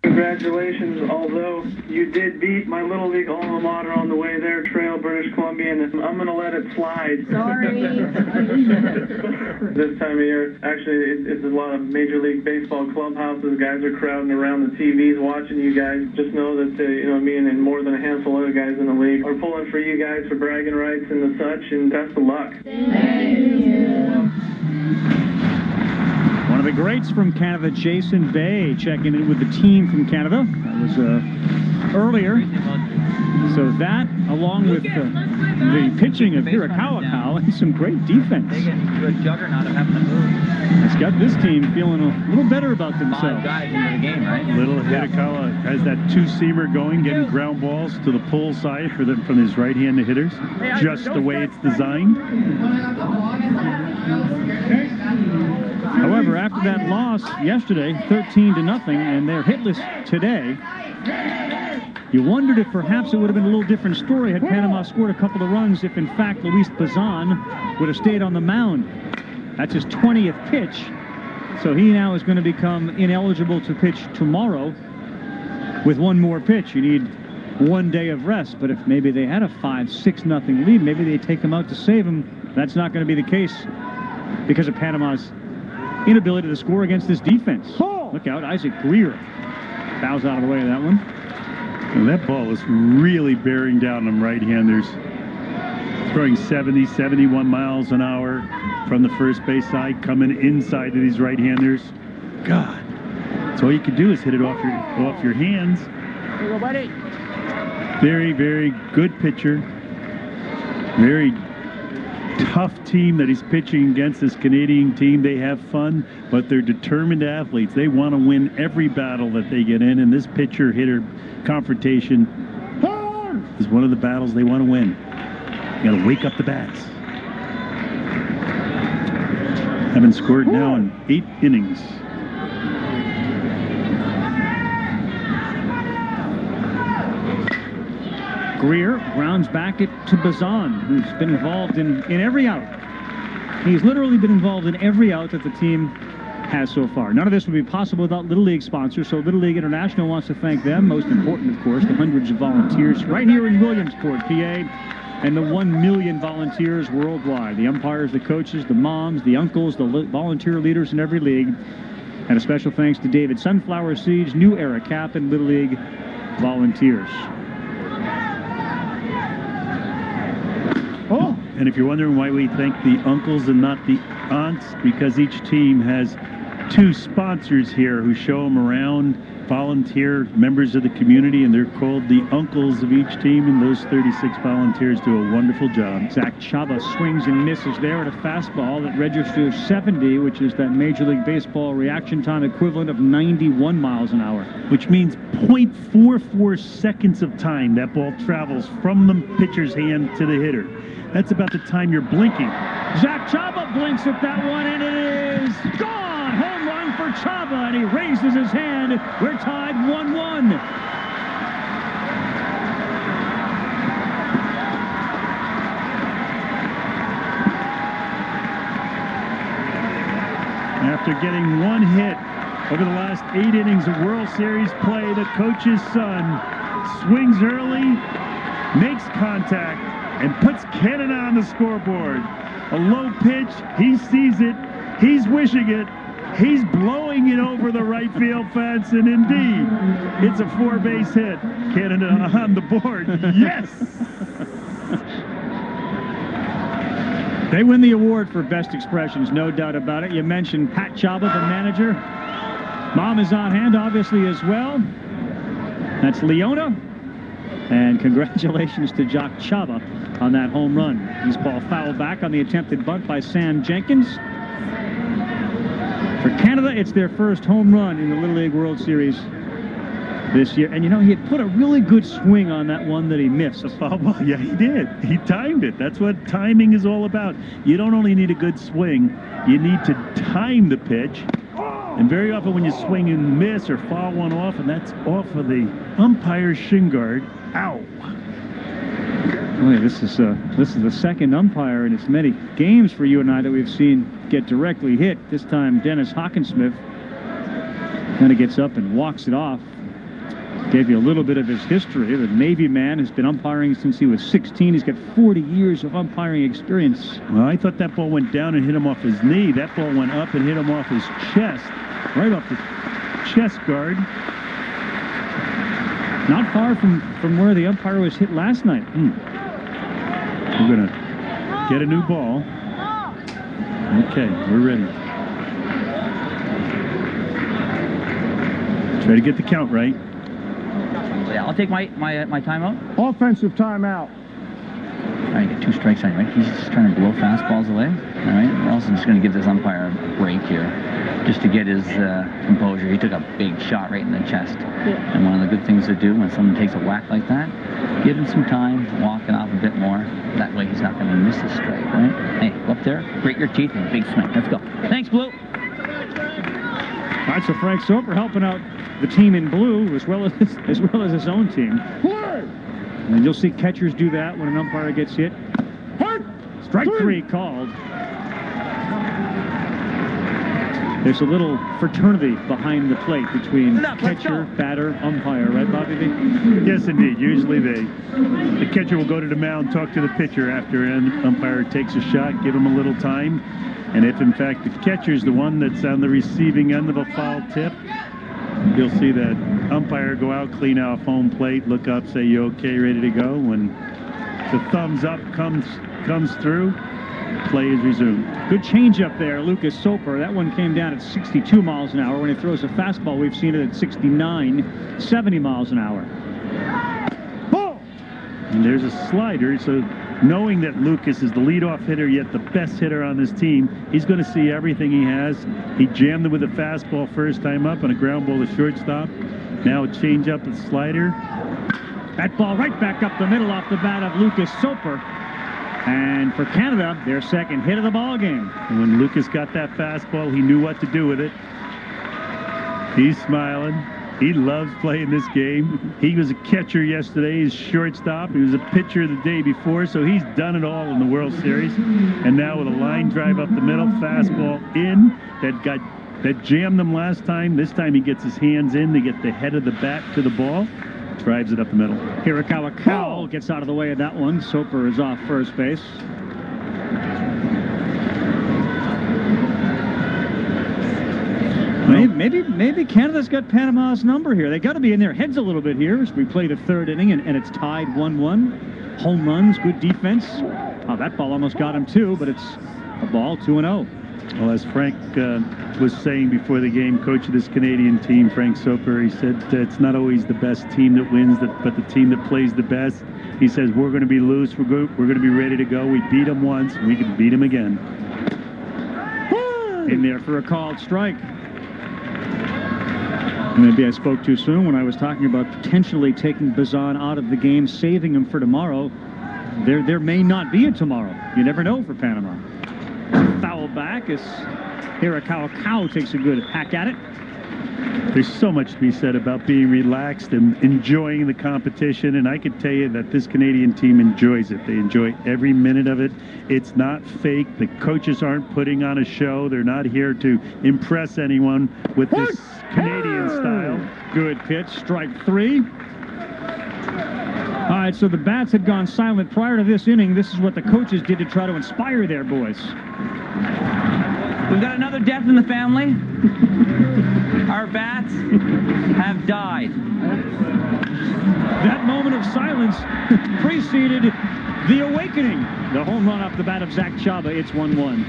Congratulations, although you did beat my Little League alma mater on the way there, Trail, British Columbia, and I'm going to let it slide. Sorry. This time of year, actually, it's a lot of Major League Baseball clubhouses. Guys are crowding around the TVs watching you guys. Just know that, me and more than a handful of other guys in the league are pulling for you guys for bragging rights and the such, and best of luck. Thank you. One of the greats from Canada, Jason Bay, checking in with the team from Canada. That was earlier. So that, along with the pitching of Hirakawa and some great defense. They get into a juggernaut of having to move. It's got this team feeling a little better about themselves. 5 guys into the game, right? Little Hirakawa has that two-seamer going, getting ground balls to the pull side from his right-handed hitters, just the way it's designed. However, after that loss yesterday, 13-0, and they're hitless today, you wondered if perhaps it would have been a little different story had Panama scored a couple of runs if, in fact, Luis Bazan would have stayed on the mound. That's his 20th pitch, so he now is going to become ineligible to pitch tomorrow with one more pitch. You need 1 day of rest, but if maybe they had a 5-6-0 lead, maybe they take him out to save him. That's not going to be the case because of Panama's inability to score against this defense. Look out, Isaac Greer bows out of the way of that one. And that ball is really bearing down on right-handers. Throwing 70, 71 miles an hour from the first base side, coming inside to these right-handers. God, so all you can do is hit it off your hands. Here you go, buddy. Very, very good pitcher. Very tough team that he's pitching against, this Canadian team. They have fun, but they're determined athletes. They want to win every battle that they get in, and this pitcher-hitter confrontation is one of the battles they want to win. You got to wake up the bats. Haven't scored now in 8 innings. Greer grounds back it to Bazan, who's been involved in every out. He's literally been involved in every out that the team has so far. None of this would be possible without Little League sponsors, so Little League International wants to thank them. Most important, of course, the hundreds of volunteers right here in Williamsport, PA, and the 1 million volunteers worldwide. The umpires, the coaches, the moms, the uncles, the volunteer leaders in every league. And a special thanks to David Sunflower Seeds, New Era Cap, and Little League volunteers. Oh! And if you're wondering why we thank the uncles and not the aunts, because each team has 2 sponsors here who show them around, volunteer members of the community, and they're called the uncles of each team, and those 36 volunteers do a wonderful job. Zach Chaba swings and misses there at a fastball that registers 70, which is that Major League Baseball reaction time equivalent of 91 miles an hour. Which means 0.44 seconds of time that ball travels from the pitcher's hand to the hitter. That's about the time you're blinking. Zach Chaba blinks at that one, and it is gone! Home run for Chaba, and he raises his hand. We're tied 1-1. After getting 1 hit over the last 8 innings of World Series play, the coach's son swings early, makes contact, and puts Canada on the scoreboard. A low pitch, he sees it, he's wishing it, he's blowing it over the right field fence, and indeed, it's a 4-base hit. Canada on the board, yes! They win the award for best expressions, no doubt about it. You mentioned Pat Chaba, the manager. Mom is on hand, obviously, as well. That's Leona. And congratulations to Jock Chaba on that home run. This ball fouled back on the attempted bunt by Sam Jenkins. For Canada, it's their first home run in the Little League World Series this year. And you know, he had put a really good swing on that one that he missed. A foul ball, yeah, he did. He timed it. That's what timing is all about. You don't only need a good swing, you need to time the pitch. And very often when you swing and miss or foul one off, and that's off of the umpire's shin guard, ow. Boy, this is the second umpire in as many games for you and I that we've seen get directly hit. This time, Dennis Hawkinsmith kind of gets up and walks it off. Gave you a little bit of his history. The Navy man has been umpiring since he was 16. He's got 40 years of umpiring experience. Well, I thought that ball went down and hit him off his knee. That ball went up and hit him off his chest, right off the chest guard. Not far from where the umpire was hit last night. We're going to get a new ball. Okay, we're ready. Try to get the count right. Yeah, I'll take my timeout. Offensive timeout. All right, get 2 strikes on you, right? He's just trying to blow fastballs away. All right, we're also just going to give this umpire a break here, just to get his composure. He took a big shot right in the chest. Yeah. And one of the good things to do when someone takes a whack like that, give him some time, walking off a bit more. That way he's not going to miss the strike, right? Hey, go up there, grate your teeth, and big swing. Let's go. Thanks, Blue. All right, so Frank Soper helping out the team in blue as well as his own team. And you'll see catchers do that when an umpire gets hit. Strike 3 called. There's a little fraternity behind the plate between catcher, batter, umpire, right, Bobby V? Yes, indeed. Usually the catcher will go to the mound, talk to the pitcher after an umpire takes a shot, give him a little time. And if, in fact, the catcher's the one that's on the receiving end of a foul tip, you'll see that umpire go out, clean out home plate, look up, say, you okay, ready to go? When the thumbs up comes through, play is resumed. Good changeup there, Lucas Soper. That one came down at 62 miles an hour. When he throws a fastball, we've seen it at 69, 70 miles an hour. Ball! And there's a slider, so knowing that Lucas is the leadoff hitter, yet the best hitter on this team, he's going to see everything he has. He jammed it with a fastball first time up and a ground ball to shortstop. Now a changeup and slider. That ball right back up the middle off the bat of Lucas Soper. And for Canada, their second hit of the ball game. And when Lucas got that fastball, he knew what to do with it. He's smiling. He loves playing this game. He was a catcher yesterday. He's shortstop. He was a pitcher the day before, so he's done it all in the World Series. And now with a line drive up the middle, fastball in, that jammed them last time. This time he gets his hands in to get the head of the bat to the ball. Drives it up the middle. Hirakawa Kyle gets out of the way of that one. Soper is off first base. Maybe Canada's got Panama's number here. They got to be in their heads a little bit here as we play the 3rd inning, and it's tied 1-1. Home runs, good defense. Oh, that ball almost got him too, but it's a ball, 2-0. Well, as Frank was saying before the game, coach of this Canadian team, Frank Soper, he said it's not always the best team that wins, but the team that plays the best. He says, we're going to be loose, we're going to be ready to go. We beat them once, we can beat them again. In there for a called strike. Maybe I spoke too soon when I was talking about potentially taking Bazan out of the game, saving him for tomorrow. There may not be a tomorrow. You never know for Panama. Foul back as Hirakawa takes a good hack at it. There's so much to be said about being relaxed and enjoying the competition, and I can tell you that this Canadian team enjoys it. They enjoy every minute of it. It's not fake. The coaches aren't putting on a show. They're not here to impress anyone with this Canadian style. Good pitch, strike 3. All right, so the bats had gone silent prior to this inning. This is what the coaches did to try to inspire their boys. We've got another death in the family. Our bats have died. That moment of silence preceded the awakening. The home run off the bat of Zach Chaba. It's 1-1.